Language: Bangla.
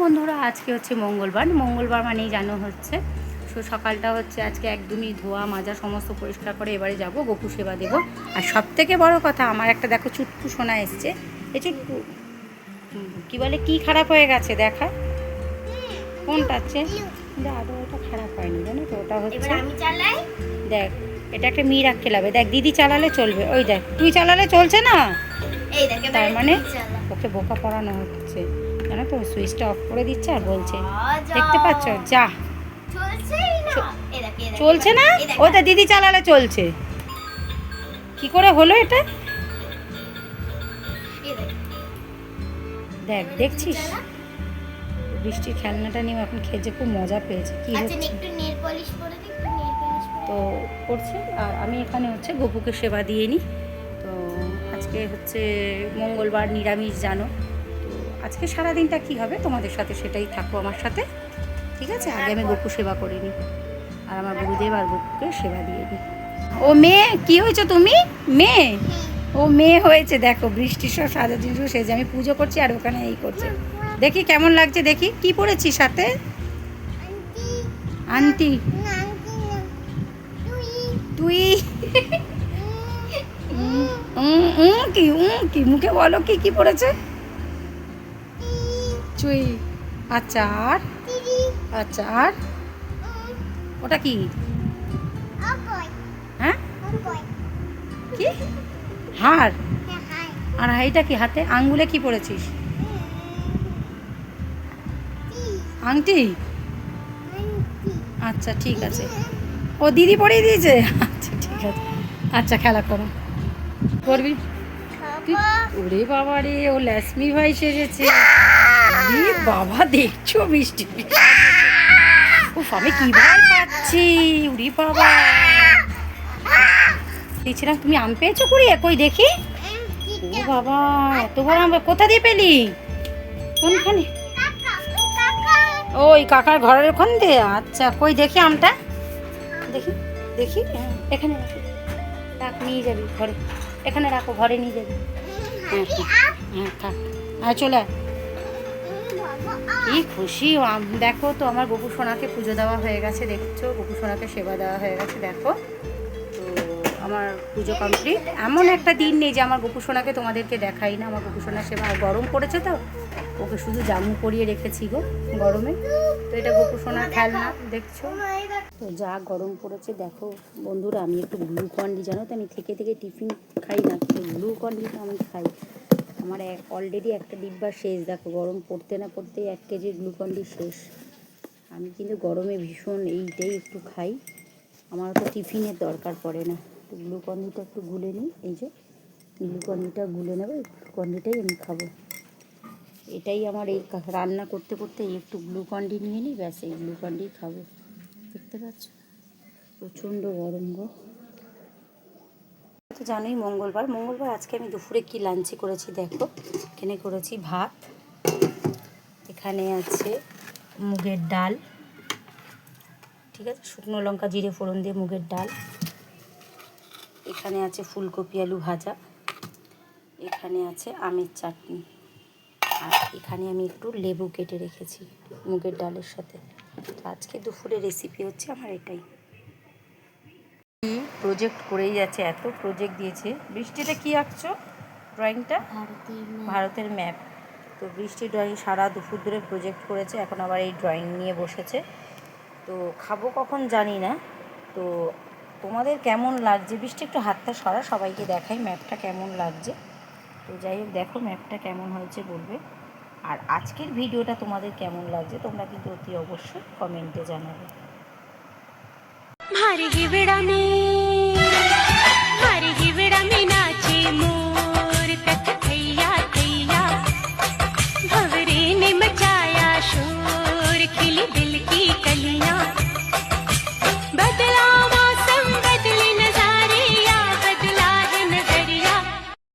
বন্ধুরা, আজকে হচ্ছে মঙ্গলবার। মঙ্গলবার মানেই জানো হচ্ছে সকালটা হচ্ছে আজকে একদমই ধোয়া মাজা সমস্ত পরিষ্কার করে এবারে যাব গোপু সেবা দেব। আর সব থেকে বড় কথা, আমার একটা দেখো চুটকু সোনা এসছে। এই চুটকু কী বলে, কি খারাপ হয়ে গেছে দেখা কোনটা আছে? আদৌ ওটা খারাপ হয়নি জানো তো, ওটা হচ্ছে আমি চালাই। দেখ, এটা একটা মিরাক্কেল হবে। দেখ, দিদি চালালে চলবে। ওই দেখ, তুই চালালে চলছে না, এই দেখ তার মানে ওকে বোকা পড়ানো হচ্ছে জানো তো। সুইচটা অফ করে দিচ্ছে আর বলছে, দেখতে পাচ্ছ? যা চলছে না, ওটা দিদি চালালে চলছে। কি করে হলো এটা? দেখ, দেখছিস বৃষ্টির খেলনাটা নিয়ে এখন খেজে খুব মজা পেয়েছে। কি হচ্ছে তো করছে। আর আমি এখানে হচ্ছে গপুকে সেবা দিয়ে নিই। তো আজকে হচ্ছে মঙ্গলবার, নিরামিষ জানো তো। আজকে সারাদিনটা কি হবে তোমাদের সাথে সেটাই থাকো আমার সাথে, ঠিক আছে? আগে আমি গপু সেবা করে নিই আর আমার গুরুদেব আর গপুকে সেবা দিয়ে নিই। ও মেয়ে, কি হয়েছে তুমি? মেয়ে, ও মেয়ে হয়েছে। দেখো বৃষ্টির সব সাজা জিনিস সেজে আমি পুজো করছি আর ওখানে এই করছে। দেখি কেমন লাগছে, দেখি কি পড়েছি সাথে। আন্টি তুই কি মুখে বলো, কি কি পড়েছে? চুই। আচ্ছা, আর আচ্ছা, আর ওটা কি? হ্যাঁ, কি হার? আর এইটা কি হাতে, আঙ্গুলে কি পড়েছিস? আংটি। আচ্ছা ঠিক আছে, ও দিদি পরিয়ে দিয়েছে। আচ্ছা ঠিক আছে, আচ্ছা খেলা করো, করবি? ওরে বাবা রে, ও ল্যাসমি ভাই সেজেছে। বাবা দেখছো বৃষ্টি, উফ আমি কি ভয় পাচ্ছি। উরি বাবা, দেখছিলাম তুমি আম পেয়েছো কুড়িয়ে, কই দেখি। ও বাবা, এত বড় আম কোথা দিয়ে পেলি? কোনখানে? ওই কাকার ঘরের ওখান দিয়ে? আচ্ছা, কই দেখি আমটা, দেখি দেখি। এখানে রাখ, নিয়ে যাবি ঘরে, এখানে রাখো, ঘরে নিয়ে যাবি। হ্যাঁ থাক, হ্যাঁ চলে আয়। কি খুশি আম দেখো তো। আমার গপু সোনাকে পুজো দেওয়া হয়ে গেছে, দেখছো গপু সোনাকে সেবা দেওয়া হয়ে গেছে দেখো তো। আমার পুজো কমপ্লিট। এমন একটা দিন নেই যে আমার গপু সোনাকে তোমাদেরকে দেখাই না। আমার গপু সোনার সেবা, গরম পড়েছে তো ওকে শুধু জামু পরিয়ে রেখেছি গো গরমে। তো এটা গপু সোনার খেলনা দেখছো তো, যা গরম পড়েছে দেখো বন্ধুরা। আমি একটু গ্লুকন ডি, জানো তো আমি থেকে থেকে টিফিন খাই না, কিন্তু গ্লুকন ডিটা আমি খাই। আমার অলরেডি একটা ডিব্বা শেষ। দেখো গরম পড়তে না পড়তেই 1 কেজি গ্লুকন ডি শেষ। আমি কিন্তু গরমে ভীষণ এইটাই একটু খাই, আমার তো টিফিনের দরকার পড়ে না। তো গ্লুকন ডিটা একটু গুলে নিই, এই যে গ্লুকন ডিটা গুলে নেবো, এই গ্লুকন ডিটাই আমি খাবো। এটাই আমার এই রান্না করতে করতে একটু গ্লুকন ডি নিয়ে নিই, ব্যাস এই গ্লুকন ডি খাবো। দেখতে পাচ্ছ প্রচণ্ড গরম গো। তো জানোই মঙ্গলবার। মঙ্গলবার আজকে আমি দুপুরে কি লাঞ্চে করেছি দেখো। এখানে করেছি ভাত, এখানে আছে মুগের ডাল, ঠিক আছে, শুকনো লঙ্কা জিরে ফোড়ন দিয়ে মুগের ডাল। এখানে আছে ফুলকপি আলু ভাজা, এখানে আছে আমের চাটনি, আর এখানে আমি একটু লেবু কেটে রেখেছি মুগের ডালের সাথে। তো আজকে দুপুরে রেসিপি হচ্ছে আমার এটাই। প্রজেক্ট করেই যাচ্ছে, এত প্রজেক্ট দিয়েছে। বৃষ্টিতে কি আঁকছো? ড্রয়িংটা ভারতের ম্যাপ। তো বৃষ্টি ড্রয়িং সারা দুপুর ধরে প্রজেক্ট করেছে, এখন আবার এই ড্রয়িং নিয়ে বসেছে। তো খাবো কখন জানি না। তো তোমাদের কেমন লাগছে? বৃষ্টি একটু হাতটা সরা, সবাইকে দেখাই ম্যাপটা কেমন লাগছে। তো যাই হোক, দেখো ম্যাপটা কেমন হয়েছে বলবে। আর আজকের ভিডিওটা তোমাদের কেমন লাগছে তোমরা কিন্তু অতি অবশ্যই কমেন্টে জানাবে।